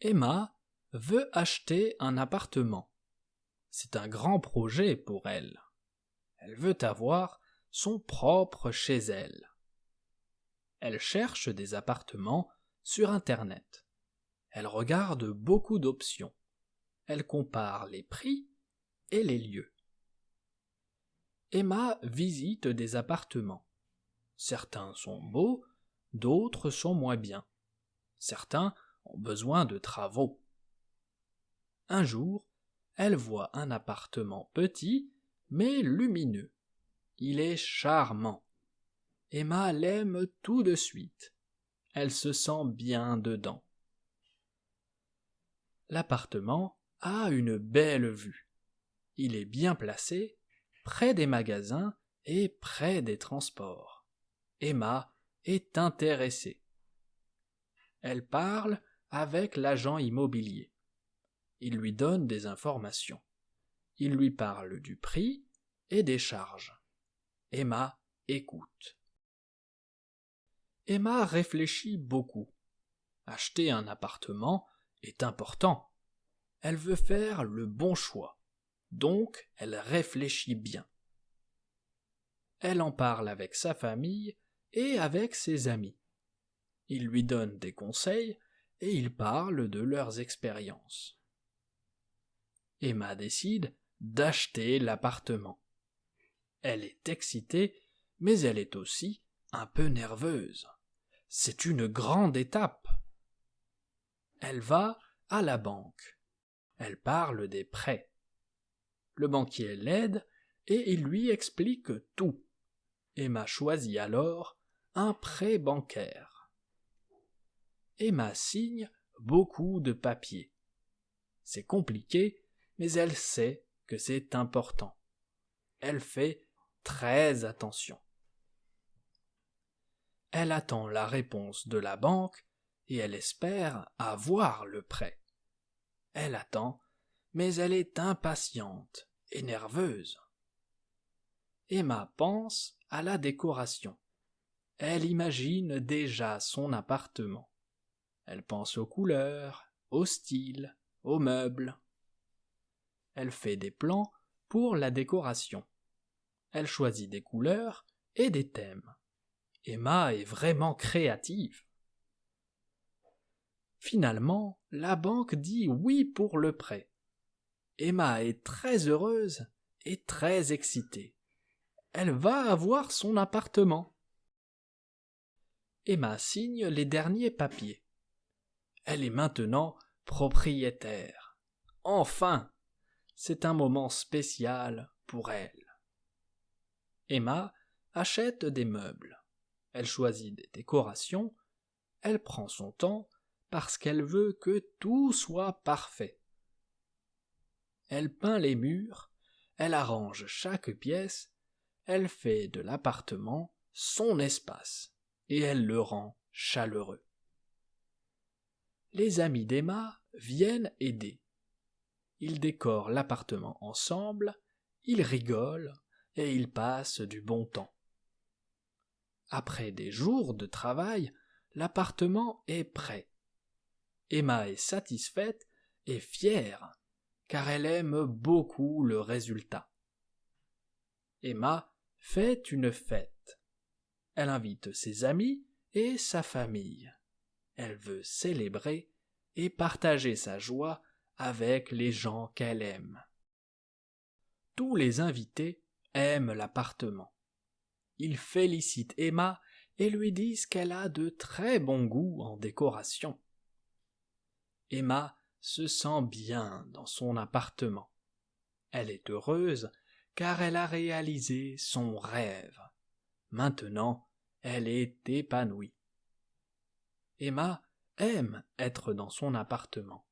Emma veut acheter un appartement. C'est un grand projet pour elle. Elle veut avoir son propre chez elle. Elle cherche des appartements sur Internet. Elle regarde beaucoup d'options. Elle compare les prix et les lieux. Emma visite des appartements. Certains sont beaux, d'autres sont moins bien. Certains ont besoin de travaux. Un jour, elle voit un appartement petit, mais lumineux. Il est charmant. Emma l'aime tout de suite. Elle se sent bien dedans. L'appartement a une belle vue. Il est bien placé, près des magasins et près des transports. Emma est intéressée. Elle parle avec l'agent immobilier. Il lui donne des informations. Il lui parle du prix et des charges. Emma écoute. Emma réfléchit beaucoup. Acheter un appartement est important. Elle veut faire le bon choix. Donc, elle réfléchit bien. Elle en parle avec sa famille et avec ses amis. Ils lui donnent des conseils et ils parlent de leurs expériences. Emma décide d'acheter l'appartement. Elle est excitée, mais elle est aussi un peu nerveuse. C'est une grande étape. Elle va à la banque. Elle parle des prêts. Le banquier l'aide et il lui explique tout. Emma choisit alors un prêt bancaire. Emma signe beaucoup de papiers. C'est compliqué, mais elle sait que c'est important. Elle fait très attention. Elle attend la réponse de la banque et elle espère avoir le prêt. Elle attend, mais elle est impatiente et nerveuse. Emma pense à la décoration. Elle imagine déjà son appartement. Elle pense aux couleurs, au style, aux meubles. Elle fait des plans pour la décoration. Elle choisit des couleurs et des thèmes. Emma est vraiment créative. Finalement, la banque dit oui pour le prêt. Emma est très heureuse et très excitée. Elle va avoir son appartement. Emma signe les derniers papiers. Elle est maintenant propriétaire. Enfin, c'est un moment spécial pour elle. Emma achète des meubles. Elle choisit des décorations. Elle prend son temps parce qu'elle veut que tout soit parfait. Elle peint les murs, elle arrange chaque pièce, elle fait de l'appartement son espace et elle le rend chaleureux. Les amis d'Emma viennent aider. Ils décorent l'appartement ensemble, ils rigolent et ils passent du bon temps. Après des jours de travail, l'appartement est prêt. Emma est satisfaite et fière, car elle aime beaucoup le résultat. Emma fait une fête. Elle invite ses amis et sa famille. Elle veut célébrer et partager sa joie avec les gens qu'elle aime. Tous les invités aiment l'appartement. Ils félicitent Emma et lui disent qu'elle a de très bon goût en décoration. Emma se sent bien dans son appartement. Elle est heureuse car elle a réalisé son rêve. Maintenant, elle est épanouie. Emma aime être dans son appartement.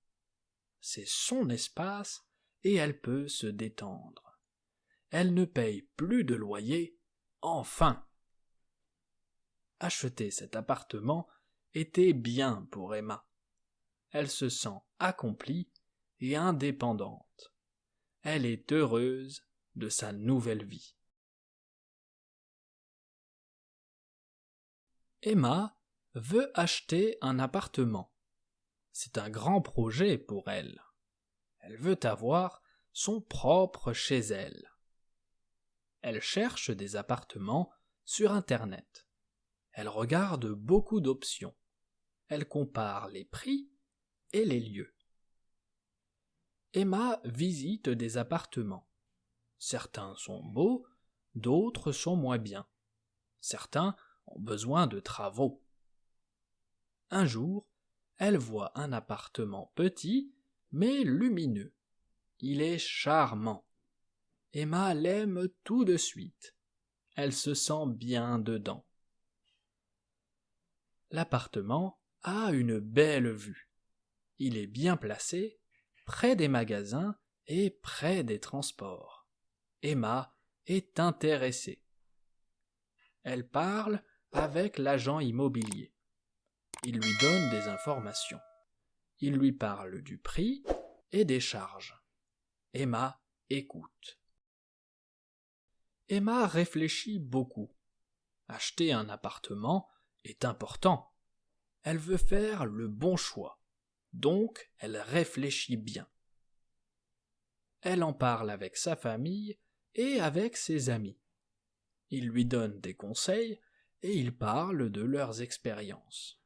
C'est son espace et elle peut se détendre. Elle ne paye plus de loyer, enfin. Acheter cet appartement était bien pour Emma. Elle se sent accomplie et indépendante. Elle est heureuse de sa nouvelle vie. Emma veut acheter un appartement. C'est un grand projet pour elle. Elle veut avoir son propre chez elle. Elle cherche des appartements sur Internet. Elle regarde beaucoup d'options. Elle compare les prix et les lieux. Emma visite des appartements. Certains sont beaux, d'autres sont moins bien. Certains ont besoin de travaux. Un jour, elle voit un appartement petit, mais lumineux. Il est charmant. Emma l'aime tout de suite. Elle se sent bien dedans. L'appartement a une belle vue. Il est bien placé, près des magasins et près des transports. Emma est intéressée. Elle parle avec l'agent immobilier. Il lui donne des informations. Il lui parle du prix et des charges. Emma écoute. Emma réfléchit beaucoup. Acheter un appartement est important. Elle veut faire le bon choix. Donc, elle réfléchit bien. Elle en parle avec sa famille et avec ses amis. Ils lui donnent des conseils et ils parlent de leurs expériences.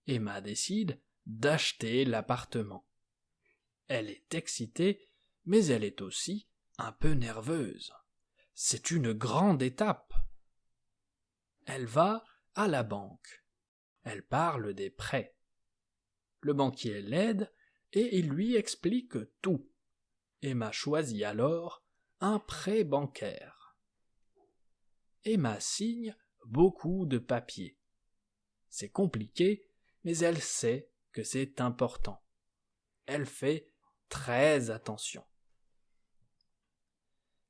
Emma décide d'acheter l'appartement. Elle est excitée, mais elle est aussi un peu nerveuse. C'est une grande étape. Elle va à la banque. Elle parle des prêts. Le banquier l'aide et il lui explique tout. Emma choisit alors un prêt bancaire. Emma signe beaucoup de papiers. C'est compliqué, mais elle sait que c'est important. Elle fait très attention.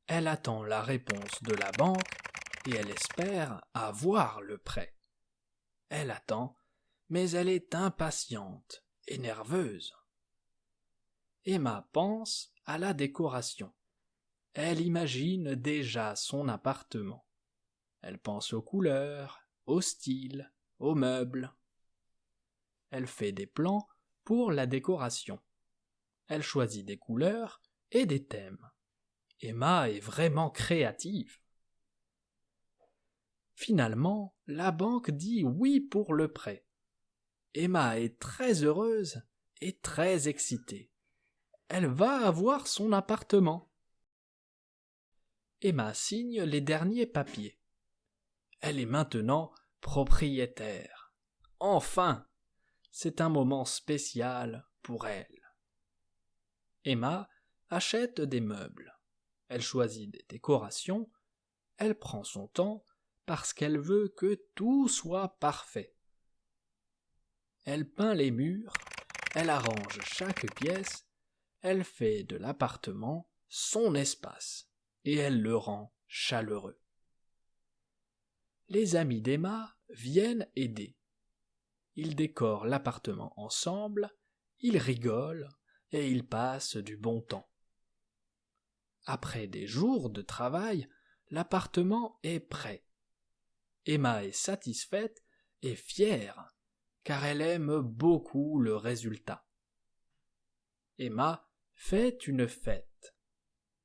Elle attend la réponse de la banque et elle espère avoir le prêt. Elle attend, mais elle est impatiente et nerveuse. Emma pense à la décoration. Elle imagine déjà son appartement. Elle pense aux couleurs, au style, aux meubles. Elle fait des plans pour la décoration. Elle choisit des couleurs et des thèmes. Emma est vraiment créative. Finalement, la banque dit oui pour le prêt. Emma est très heureuse et très excitée. Elle va avoir son appartement. Emma signe les derniers papiers. Elle est maintenant propriétaire. Enfin, c'est un moment spécial pour elle. Emma achète des meubles. Elle choisit des décorations. Elle prend son temps parce qu'elle veut que tout soit parfait. Elle peint les murs, elle arrange chaque pièce, elle fait de l'appartement son espace et elle le rend chaleureux. Les amis d'Emma viennent aider. Ils décorent l'appartement ensemble, ils rigolent et ils passent du bon temps. Après des jours de travail, l'appartement est prêt. Emma est satisfaite et fière, car elle aime beaucoup le résultat. Emma fait une fête.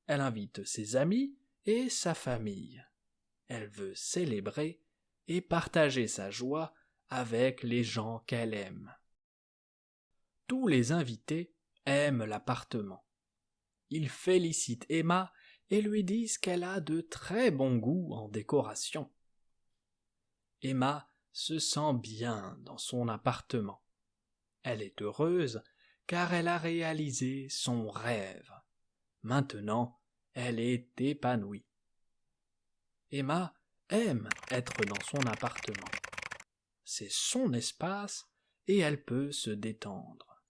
Elle invite ses amis et sa famille. Elle veut célébrer et partager sa joie avec les gens qu'elle aime. Tous les invités aiment l'appartement. Ils félicitent Emma et lui disent qu'elle a de très bon goût en décoration. Emma se sent bien dans son appartement. Elle est heureuse car elle a réalisé son rêve. Maintenant, elle est épanouie. Emma aime être dans son appartement. C'est son espace et elle peut se détendre.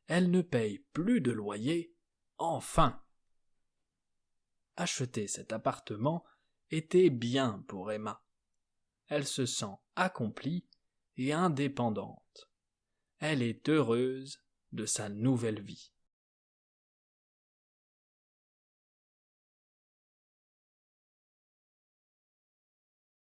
Elle ne paye plus de loyer, enfin. Acheter cet appartement était bien pour Emma. Elle se sent accomplie et indépendante. Elle est heureuse de sa nouvelle vie.